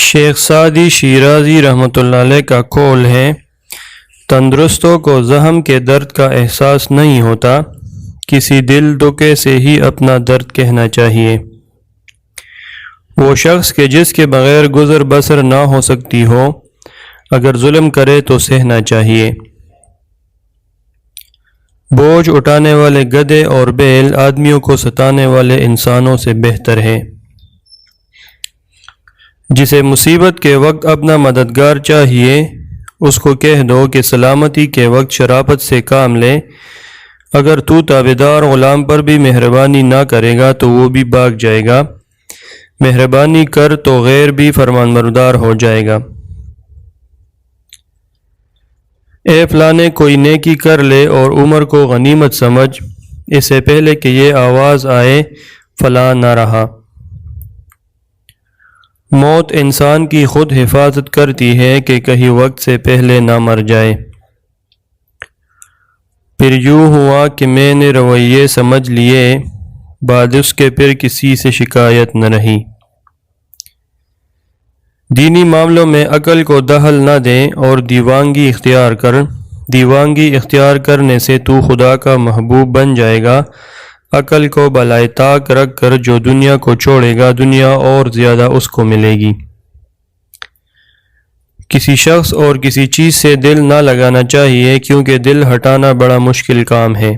شیخ Saadi Shirazi رحمۃ اللہ علیہ کا قول ہے، تندرستوں کو زخم کے درد کا احساس نہیں ہوتا، کسی دل دکے سے ہی اپنا درد کہنا چاہیے۔ وہ شخص کہ جس کے بغیر گزر بسر نہ ہو سکتی ہو، اگر ظلم کرے تو سہنا چاہیے۔ بوجھ اٹھانے والے گدھے اور بیل آدمیوں کو ستانے والے انسانوں سے بہتر ہے۔ جسے مصیبت کے وقت اپنا مددگار چاہیے، اس کو کہہ دو کہ سلامتی کے وقت شرافت سے کام لے، اگر تو تابعدار غلام پر بھی مہربانی نہ کرے گا تو وہ بھی بھاگ جائے گا، مہربانی کر تو غیر بھی فرمانبردار ہو جائے گا۔ اے فلانے کوئی نیکی کر لے اور عمر کو غنیمت سمجھ، اس سے پہلے کہ یہ آواز آئے فلاں نہ رہا۔ موت انسان کی خود حفاظت کرتی ہے کہ کہیں وقت سے پہلے نہ مر جائے۔ پھر یوں ہوا کہ میں نے رویے سمجھ لیے، بعد اس کے پھر کسی سے شکایت نہ رہی۔ دینی معاملوں میں عقل کو دخل نہ دیں اور دیوانگی اختیار کر، دیوانگی اختیار کرنے سے تو خدا کا محبوب بن جائے گا۔ عقل کو بالائے طاق رکھ کر جو دنیا کو چھوڑے گا، دنیا اور زیادہ اس کو ملے گی۔ کسی شخص اور کسی چیز سے دل نہ لگانا چاہیے، کیونکہ دل ہٹانا بڑا مشکل کام ہے۔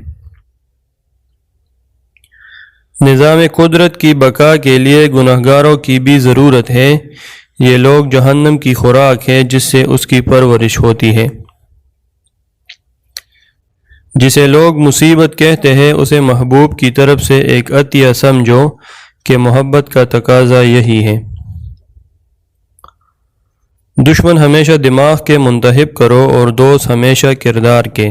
نظام قدرت کی بقا کے لیے گنہگاروں کی بھی ضرورت ہے، یہ لوگ جہنم کی خوراک ہے جس سے اس کی پرورش ہوتی ہے۔ جسے لوگ مصیبت کہتے ہیں، اسے محبوب کی طرف سے ایک عطیہ سمجھو کہ محبت کا تقاضا یہی ہے۔ دشمن ہمیشہ دماغ کے منتخب کرو اور دوست ہمیشہ کردار کے۔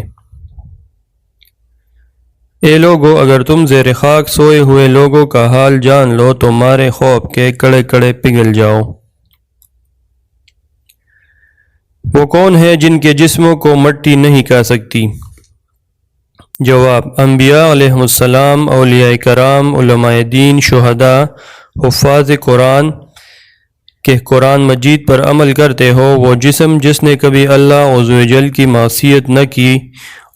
اے لوگو، اگر تم زیر خاک سوئے ہوئے لوگوں کا حال جان لو تو مارے خوف کے کڑے کڑے پگھل جاؤ۔ وہ کون ہے جن کے جسموں کو مٹی نہیں کھا سکتی؟ جواب: انبیاء علیہ السلام، اولیاء کرام، علماء دین، شہداء، حفاظ قرآن کہ قرآن مجید پر عمل کرتے ہو۔ وہ جسم جس نے کبھی اللہ عز و جل کی معصیت نہ کی،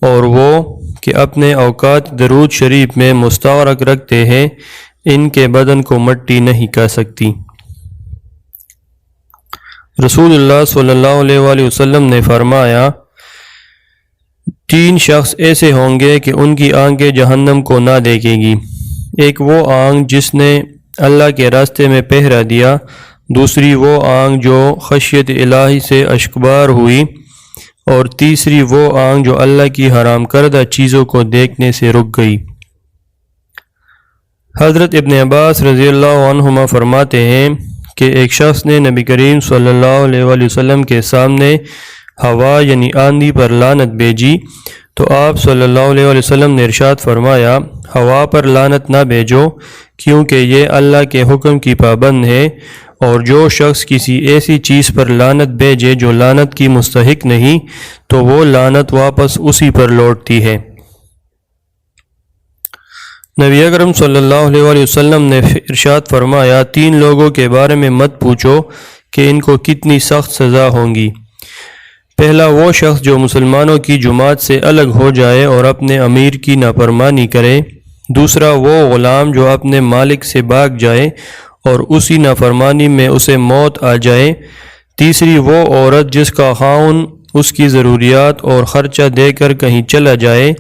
اور وہ کہ اپنے اوقات درود شریف میں مستغرق رکھتے ہیں، ان کے بدن کو مٹی نہیں کھا سکتی۔ رسول اللہ صلی اللہ علیہ وآلہ وسلم نے فرمایا، 3 شخص ایسے ہوں گے کہ ان کی آنکھیں جہنم کو نہ دیکھے گی۔ ایک وہ آنکھ جس نے اللہ کے راستے میں پہرا دیا، دوسری وہ آنکھ جو خشیت الہی سے اشکبار ہوئی، اور تیسری وہ آنکھ جو اللہ کی حرام کردہ چیزوں کو دیکھنے سے رک گئی۔ حضرت ابن عباس رضی اللہ عنہما فرماتے ہیں کہ ایک شخص نے نبی کریم صلی اللہ علیہ وآلہ وسلم کے سامنے ہوا یعنی آندھی پر لعنت بھیجی، تو آپ صلی اللہ علیہ وآلہ وسلم نے ارشاد فرمایا، ہوا پر لعنت نہ بھیجو، کیونکہ یہ اللہ کے حکم کی پابند ہے، اور جو شخص کسی ایسی چیز پر لعنت بھیجے جو لعنت کی مستحق نہیں، تو وہ لعنت واپس اسی پر لوٹتی ہے۔ نبی اکرم صلی اللہ علیہ وآلہ وسلم نے ارشاد فرمایا، 3 لوگوں کے بارے میں مت پوچھو کہ ان کو کتنی سخت سزا ہوں گی۔ پہلا وہ شخص جو مسلمانوں کی جماعت سے الگ ہو جائے اور اپنے امیر کی نافرمانی کرے۔ دوسرا وہ غلام جو اپنے مالک سے بھاگ جائے اور اسی نافرمانی میں اسے موت آ جائے۔ تیسری وہ عورت جس کا خاوند اس کی ضروریات اور خرچہ دے کر کہیں چلا جائے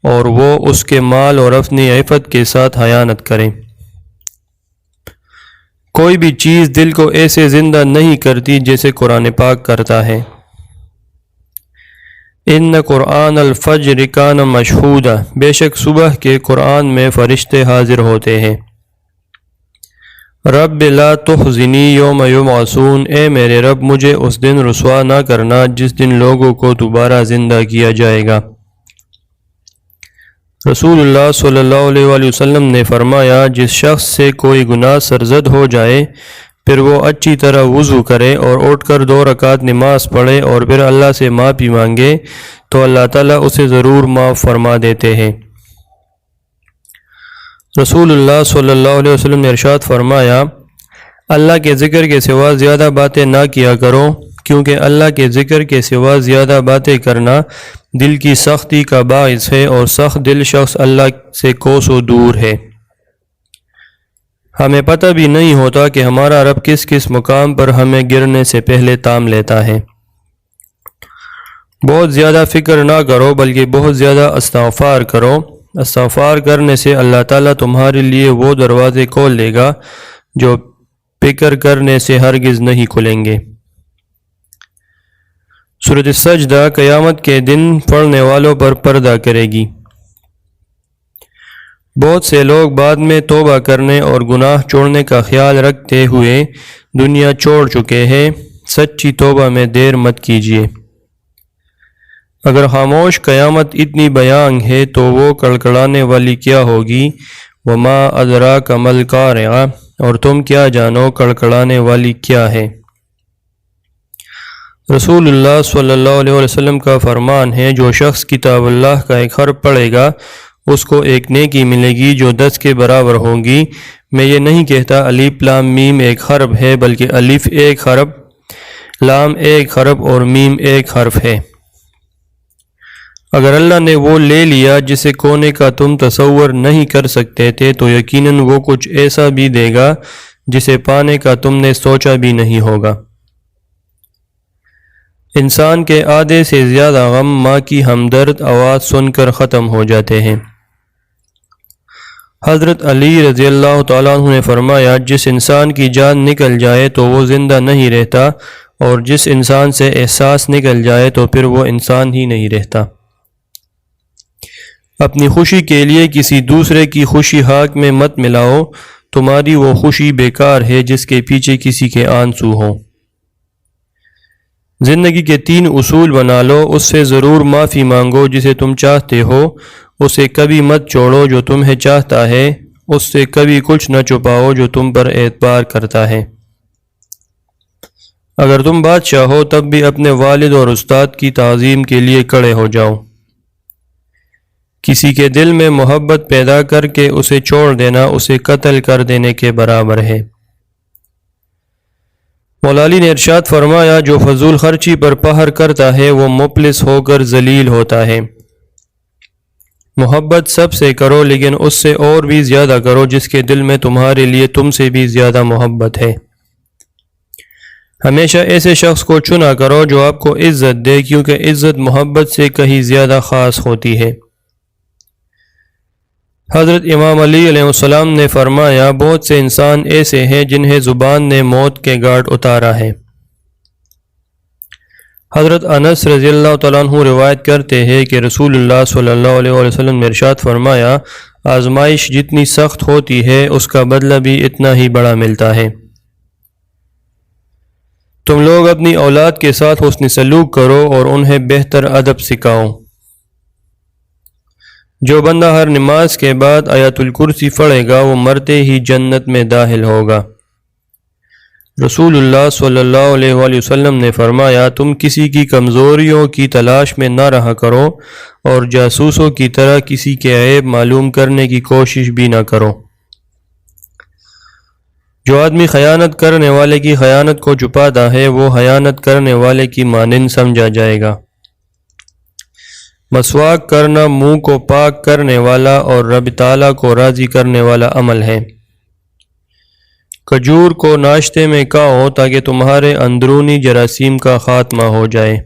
اور وہ اس کے مال اور اپنی عفت کے ساتھ خیانت کرے۔ کوئی بھی چیز دل کو ایسے زندہ نہیں کرتی جیسے قرآن پاک کرتا ہے۔ ان قرآن الفجر کان مشہودا، بے شک صبح کے قرآن میں فرشتے حاضر ہوتے ہیں۔ رب لا تخزنی یوم یبعثون، اے میرے رب مجھے اس دن رسوا نہ کرنا جس دن لوگوں کو دوبارہ زندہ کیا جائے گا۔ رسول اللہ صلی اللہ علیہ وآلہ وسلم نے فرمایا، جس شخص سے کوئی گناہ سرزد ہو جائے، پھر وہ اچھی طرح وضو کرے اور اٹھ کر 2 رکعت نماز پڑھے اور پھر اللہ سے معافی مانگے، تو اللہ تعالیٰ اسے ضرور معاف فرما دیتے ہیں۔ رسول اللہ صلی اللہ علیہ وسلم نے ارشاد فرمایا، اللہ کے ذکر کے سوا زیادہ باتیں نہ کیا کرو، کیونکہ اللہ کے ذکر کے سوا زیادہ باتیں کرنا دل کی سختی کا باعث ہے، اور سخت دل شخص اللہ سے کوسوں دور ہے۔ ہمیں پتہ بھی نہیں ہوتا کہ ہمارا رب کس کس مقام پر ہمیں گرنے سے پہلے تام لیتا ہے۔ بہت زیادہ فکر نہ کرو بلکہ بہت زیادہ استغفار کرو۔ استغفار کرنے سے اللہ تعالیٰ تمہارے لیے وہ دروازے کھول دے گا جو فکر کرنے سے ہرگز نہیں کھلیں گے۔ سورۃ السجدہ قیامت کے دن پڑھنے والوں پر پردہ کرے گی۔ بہت سے لوگ بعد میں توبہ کرنے اور گناہ چھوڑنے کا خیال رکھتے ہوئے دنیا چھوڑ چکے ہیں۔ سچی توبہ میں دیر مت کیجیے۔ اگر خاموش قیامت اتنی بیانگ ہے تو وہ کڑکڑانے والی کیا ہوگی؟ وما ادراک ما القارعہ، اور تم کیا جانو کڑکڑانے والی کیا ہے؟ رسول اللہ صلی اللہ علیہ وسلم کا فرمان ہے، جو شخص کتاب اللہ کا ایک حرف پڑھے گا اس کو ایک نیکی ملے گی جو 10 کے برابر ہوگی۔ میں یہ نہیں کہتا الف لام میم ایک حرف ہے، بلکہ الف ایک حرف، لام ایک حرف اور میم ایک حرف ہے۔ اگر اللہ نے وہ لے لیا جسے کونے کا تم تصور نہیں کر سکتے تھے تو یقیناً وہ کچھ ایسا بھی دے گا جسے پانے کا تم نے سوچا بھی نہیں ہوگا۔ انسان کے آدھے سے زیادہ غم ماں کی ہمدرد آواز سن کر ختم ہو جاتے ہیں۔ حضرت علی رضی اللہ تعالیٰ عنہ نے فرمایا، جس انسان کی جان نکل جائے تو وہ زندہ نہیں رہتا، اور جس انسان سے احساس نکل جائے تو پھر وہ انسان ہی نہیں رہتا۔ اپنی خوشی کے لیے کسی دوسرے کی خوشی حق میں مت ملاؤ، تمہاری وہ خوشی بیکار ہے جس کے پیچھے کسی کے آنسو ہوں۔ زندگی کے 3 اصول بنا لو، اس سے ضرور معافی مانگو جسے تم چاہتے ہو، اسے کبھی مت چھوڑو جو تمہیں چاہتا ہے، اس سے کبھی کچھ نہ چھپاؤ جو تم پر اعتبار کرتا ہے۔ اگر تم بادشاہ ہو تب بھی اپنے والد اور استاد کی تعظیم کے لیے کھڑے ہو جاؤ۔ کسی کے دل میں محبت پیدا کر کے اسے چھوڑ دینا اسے قتل کر دینے کے برابر ہے۔ مولا علی نے ارشاد فرمایا، جو فضول خرچی پر پہر کرتا ہے وہ مفلس ہو کر ذلیل ہوتا ہے۔ محبت سب سے کرو لیکن اس سے اور بھی زیادہ کرو جس کے دل میں تمہارے لیے تم سے بھی زیادہ محبت ہے۔ ہمیشہ ایسے شخص کو چنا کرو جو آپ کو عزت دے، کیونکہ عزت محبت سے کہیں زیادہ خاص ہوتی ہے۔ حضرت امام علی علیہ السلام نے فرمایا، بہت سے انسان ایسے ہیں جنہیں زبان نے موت کے گھاٹ اتارا ہے۔ حضرت انس رضی اللہ تعالیٰ عنہ روایت کرتے ہیں کہ رسول اللہ صلی اللہ علیہ وسلم نے ارشاد فرمایا، آزمائش جتنی سخت ہوتی ہے اس کا بدلہ بھی اتنا ہی بڑا ملتا ہے۔ تم لوگ اپنی اولاد کے ساتھ حسن سلوک کرو اور انہیں بہتر ادب سکھاؤ۔ جو بندہ ہر نماز کے بعد آیت الکرسی پڑھے گا وہ مرتے ہی جنت میں داخل ہوگا۔ رسول اللہ صلی اللہ علیہ وآلہ وسلم نے فرمایا، تم کسی کی کمزوریوں کی تلاش میں نہ رہا کرو اور جاسوسوں کی طرح کسی کے عیب معلوم کرنے کی کوشش بھی نہ کرو۔ جو آدمی خیانت کرنے والے کی خیانت کو چھپاتا ہے وہ خیانت کرنے والے کی مانند سمجھا جائے گا۔ مسواک کرنا منہ کو پاک کرنے والا اور رب تعالیٰ کو راضی کرنے والا عمل ہے۔ کھجور کو ناشتے میں کھاؤ تاکہ تمہارے اندرونی جراثیم کا خاتمہ ہو جائے۔